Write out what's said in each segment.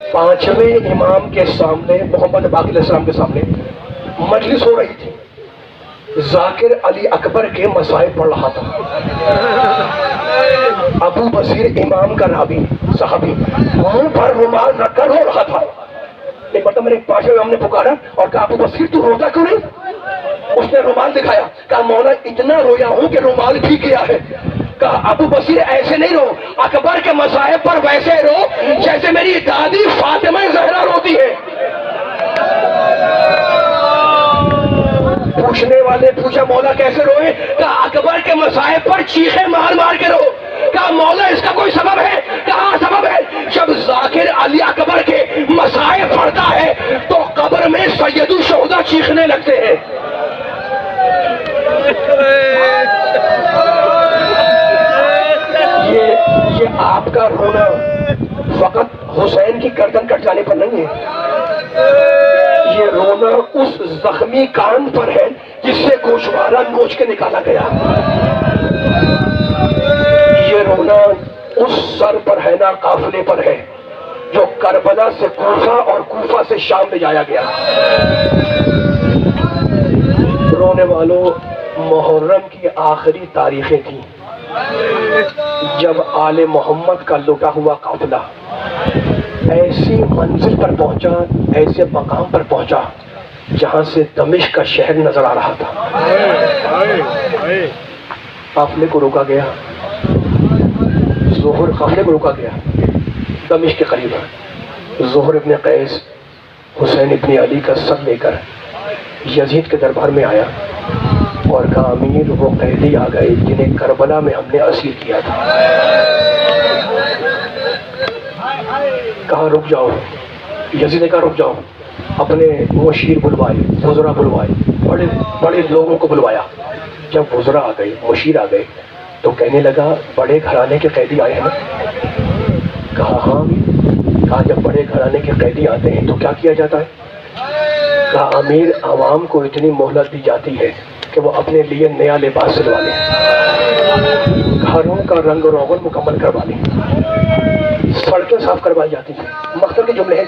پانچویں امام کے سامنے، محمد باقر علیہ السلام کے سامنے مجلس ہو رہی تھی. ذاکر علی اکبر کے مسائل پڑھ رہا تھا. ابو بصیر امام کا راوی صحابی منہ پر رومال رکھ کر رو رہا تھا. ایک مرتبہ میرے پانچویں امام نے پکارا اور کہا ابو بصیر تو روتا کیوں نہیں؟ اس نے رومال دکھایا. کہا مولا اتنا رویا ہوں کہ رومال بھی گیا ہے. کہا ابو بصیر ایسے نہیں رو، اکبر کے مصائب پر ویسے رو جیسے میری دادی فاطمہ زہرا روتی ہے. پوچھنے والے پوچھا مولا کیسے روئے؟ کہا اکبر کے مصائب پر چیخیں مار مار کے رو. کہا مولا اس کا کوئی سبب ہے؟ کہا سبب ہے، جب ذاکر علی اکبر کے مصائب پڑھتا ہے تو قبر میں سید الشہداء چیخنے لگتے ہیں. یہ آپ کا رونا فقط حسین کی گردن کٹ جانے پر نہیں ہے، یہ رونا اس زخمی کان پر ہے جس سے گوشوارہ نوچ کے نکالا گیا. یہ رونا اس سر پر ہے نا قافلے پر ہے جو کربلا سے کوفہ اور کوفہ سے شام لے جایا گیا. رونے والوں، محرم کی آخری تاریخیں تھیں جب آل محمد کا لٹا ہوا قافلہ ایسی منزل پر پہنچا، ایسے مقام پر پہنچا جہاں سے دمشق کا شہر نظر آ رہا تھا. قافلے کو روکا گیا، ظہر قافلے کو روکا گیا دمشق کے قریب. ظہر ابن قیس حسین ابن علی کا سر لے کر یزید کے دربار میں آیا اور کہا امیر وہ قیدی آ گئے جنہیں کربلا میں ہم نے اسیر کیا تھا. کہا رک جاؤ. یزید نے کہا رک جاؤ. اپنے مشیر بلوائے، وزراء بلوائے، بڑے بڑے لوگوں کو بلوایا. جب وزراء آ گئے، مشیر آ گئے تو کہنے لگا بڑے گھرانے کے قیدی آئے ہیں. کہا ہاں. کہا جب بڑے گھرانے کے قیدی آتے ہیں تو کیا کیا جاتا ہے؟ کہا امیر عوام کو اتنی مہلت دی جاتی ہے کہ وہ اپنے لیے نیا لباس سلوا لیں، گھروں کا رنگ و روغن مکمل کروا لیں، سڑکیں صاف کروائی جاتی ہیں. مقصد کے جملے ہیں.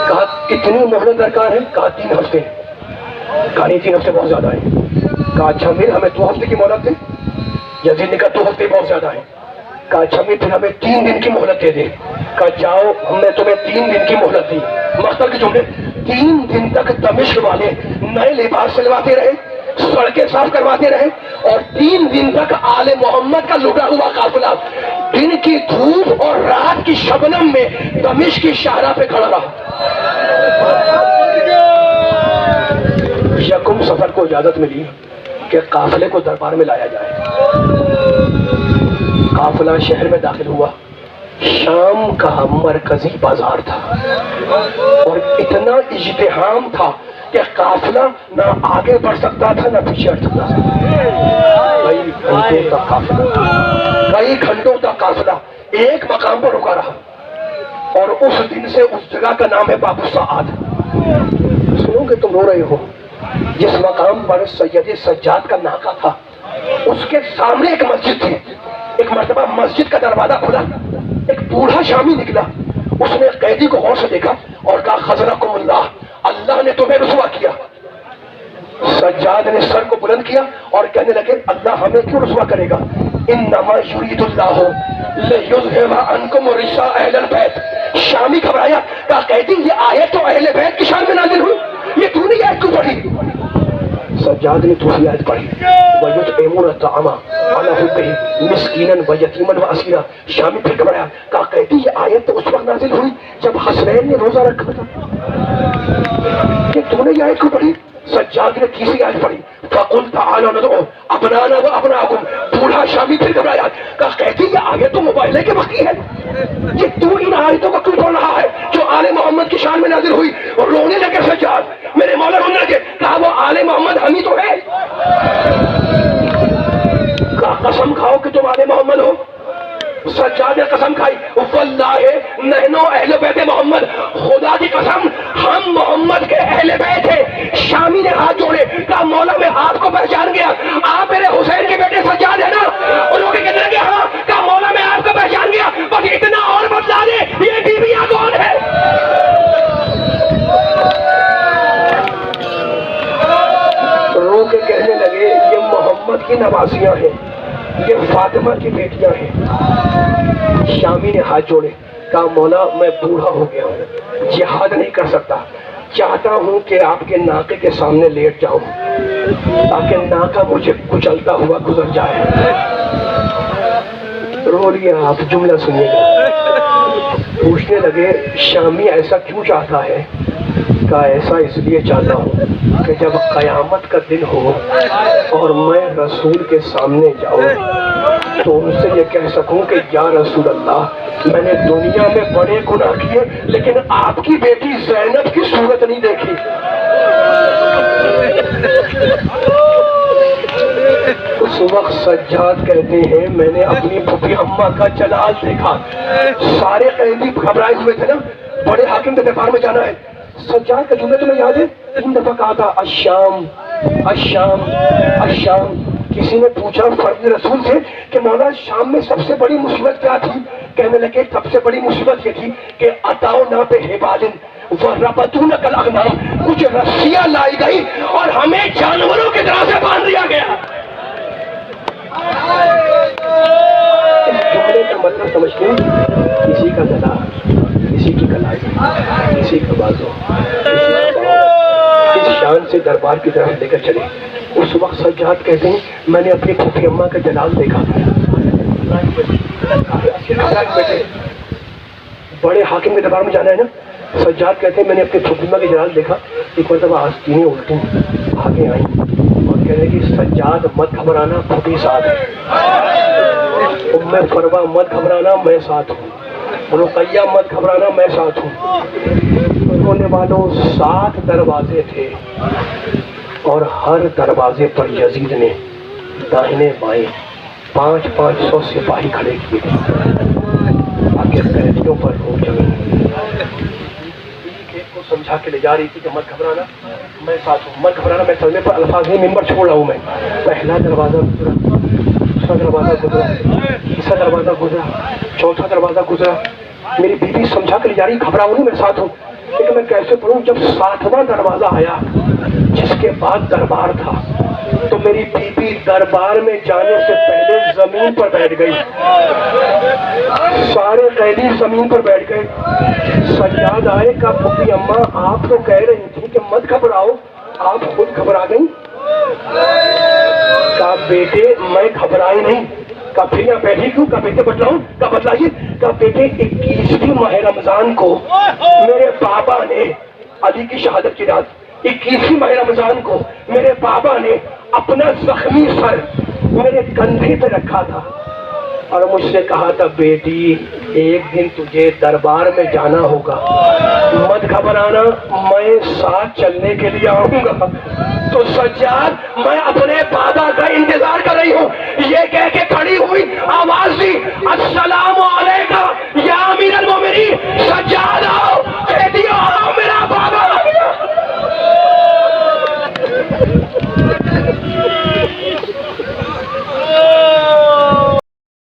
کہا کتنی مہلت درکار ہے؟ کہا 3 ہفتے. کہا نہیں 3 ہفتے بہت زیادہ ہے. کہا اچھا امیر ہمیں 2 ہفتے کی مہلت دے. یزید نے کہا 2 ہفتے بہت زیادہ ہے. کہا اچھا امیر پھر ہمیں 3 دن کی مہلت دے دے. کہا جاؤ ہم نے تمہیں 3 دن کی مہلت دی. مقصد کے جملے 3 دن تک دمشق والے نئے لباس سلواتے رہے، سڑکیں صاف کرواتے رہے اور 3 دن تک آل محمد کا لٹا ہوا قافلہ دن کی دھوپ اور رات کی شبنم میں دمشق کی شاہراہ پہ کھڑا رہا. یکم سفر کو اجازت ملی کہ قافلے کو دربار میں لایا جائے. قافلہ شہر میں داخل ہوا. شام کا مرکزی بازار تھا اور اتنا اجتحام تھا کہ قافلہ نہ آگے بڑھ سکتا تھا نہ پیچھے ہٹ سکتا تھا. کئی گھنٹوں تک قافلہ ایک مقام پر رکا رہا اور اس دن سے اس جگہ کا نام ہے باب السعاد. سنو کہ تم رو رہے ہو. جس مقام پر سید سجاد کا ناکہ تھا اس کے سامنے ایک مسجد تھی. ایک مرتبہ مسجد کا دروازہ کھلا، ایک بوڑھا شامی نکلا. اس نے قیدی کو غور سے دیکھا اور کہا خزرکم اللہ، اللہ نے تمہیں رسوا کیا. سجاد نے سر کو بلند کیا اور کہنے لگے اللہ ہمیں کیوں رسوا کرے گا؟ انما یرید اللہ لیذھب عنکم الرجس اہل البیت. شامی گھبرایا. کہا قیدی یہ آیت تو اہل بیت کی شان میں نازل ہوئی، یہ تو نے آیت کیوں پڑھی؟ سجاد نے دوسری آیت پڑھی وَيُطْعِمُونَ الطَّعَامَ عَلَىٰ حُبِّهِ مِسْكِینًا وَیَتِیمًا وَأَسِیرًا. شامی پھر گھبرایا. کہا قیدی یہ آیت تو اس وقت نازل ہوئی جب حسنین نے روزہ رکھا تھا، کہ تو نے یہ آیت کیوں پڑھی؟ سجاد نے تیسری آیت پڑھی فَقُلْ تَعَالَوْا نَدْعُو أَبْنَاءَنَا وَأَبْنَاءَكُمْ. بوڑھا شامی پھر گھبرایا. کہا قیدی یہ آیت تو مباہلے کے وقت کی ہے، یہ تو ان آیتوں کو کیوں پڑھ رہا ہے جو آل محمد کی شان میں نازل ہوئی؟ اور رونے لگے سجاد، میرے مولا رونے لگے. کہا وہ آل محمد ہم ہی تو ہے. کہا قسم کھاؤ کہ تم آل محمد ہو. سجاد نے قسم کھائی واللہ نحنو اہل بیت محمد، خدا کی قسم ہم محمد کے اہل بیت ہیں. شامی نے ہاتھ جوڑے. کہا مولا میں آپ کو پہچان گیا، آپ میرے حسین کے بیٹے سجاد ہیں نا؟ ان لوگ کہنے لگے ہاں. کہا مولا میں آپ کو پہچان گیا، بس اتنا اور بتلا دے یہ بیویاں کون ہے. کی نوازیاں ہیں، یہ فاطمہ کی بیٹیاں ہیں۔ شامی نے ہاتھ جوڑے، کہا مولا میں بوڑھا ہو گیا ہوں، جہاد نہیں کر سکتا، چاہتا ہوں کہ آپ کے ناقے کے سامنے لیٹ جاؤں تاکہ ناقہ مجھے کچلتا ہوا گزر جائے۔ رو لیا آپ، جملہ سنیے گا۔ پوچھنے لگے شامی ایسا کیوں چاہتا ہے؟ کہا ایسا اس لیے چاہتا ہوں کہ جب قیامت کا دن ہو اور میں رسول کے سامنے جاؤں تو ان سے یہ کہہ سکوں کہ یا رسول اللہ میں نے دنیا میں بڑے گناہ کیے لیکن آپ کی بیٹی زینب کی صورت نہیں دیکھی۔ اس وقت سجاد کہتے ہیں میں نے اپنی پھوپھی اماں کا جلال دیکھا۔ سارے قیدی گھبرائے ہوئے تھے نا، بڑے حاکم کے دربار میں جانا ہے۔ سجاد کا جملہ تمہیں یاد ہے؟ 3 دفعہ کہا تھا الشام الشام الشام۔ کسی نے پوچھا فرد رسول سے کہ مولا شام میں سب سے بڑی مصیبت کیا تھی؟ کہنے لگے سب سے بڑی مصیبت یہ تھی کہ اتاؤنا بحبالن وربطونک الاغنام، کچھ رسیاں لائی گئی اور ہمیں جانوروں کی طرح سے باندھ دیا گیا۔ اس جملے کا مطلب سمجھتے ہیں؟ کسی کا گلا، کسی کی کلائی، کسی کا بازو، اس شان سے دربار کی طرف لے کر چلے۔ اس وقت سجاد کہتے ہیں میں نے اپنی پھوپھی اماں کا جلال دیکھا۔ بڑے حاکم کے دربار میں جانا ہے نا، سجاد کہتے ہیں میں نے اپنی پھوپھی اماں کا جلال دیکھا۔ ایک مرتبہ آستینیں الٹی آگے آئیں اور کہہ رہے کہ سجاد مت گھبرانا، پھوپھی ساتھ ہے، ام فروہ مت گھبرانا، میں ساتھ ہوں، رقیہ مت گھبرانا، میں ساتھ ہوں۔ رونے والوں 7 دروازے تھے اور ہر دروازے پر یزید نے داہنے بائیں 500 سپاہی کھڑے کیے تھے تاکہ قیدیوں پر ہو جائے۔ ایک کو سمجھا کے لے جا رہی تھی کہ مت گھبرانا، میں ساتھ ہوں، مت گھبرانا، میں چلنے پر الفاظ نہیں، ممبر چھوڑ رہا ہوں میں۔ پہلا دروازہ گزرا، دوسرا دروازہ گزرا، تیسرا دروازہ گزرا، چوتھا دروازہ گزرا۔ میری بیوی سمجھا کے لے جا رہی، گھبراؤ نہیں، میں ساتھ ہوں، لیکن میں کیسے پڑھوں؟ جب 7واں دروازہ آیا جس کے بعد دربار تھا تو میری بیوی دربار میں جانے سے پہلے زمین پر بیٹھ گئی، سارے قیدی زمین پر بیٹھ گئے۔ سجاد آئے کہا پھوپھی اماں آپ تو کہہ رہی تھی کہ مت گھبراؤ، آپ خود گھبرا گئی؟ کہا بیٹے میں گھبرائی نہیں۔ کہا پھر یہاں بیٹھی کیوں؟ کہا بیٹے بتلاؤں؟ کہا بتلائیے۔ کہا بیٹے 21ویں ماہ رمضان کو میرے بابا نے، علی کی شہادت کی رات، 21ویں ماہ رمضان کو میرے بابا نے اپنا زخمی سر میرے کندھے پہ رکھا تھا اور مجھ سے کہا تھا بیٹی ایک دن تجھے دربار میں جانا ہوگا، مت گھبرانا، میں ساتھ چلنے کے لیے آؤں گا۔ تو سجاد میں اپنے بابا کا انتظار کر رہی ہوں، یہ کہہ کے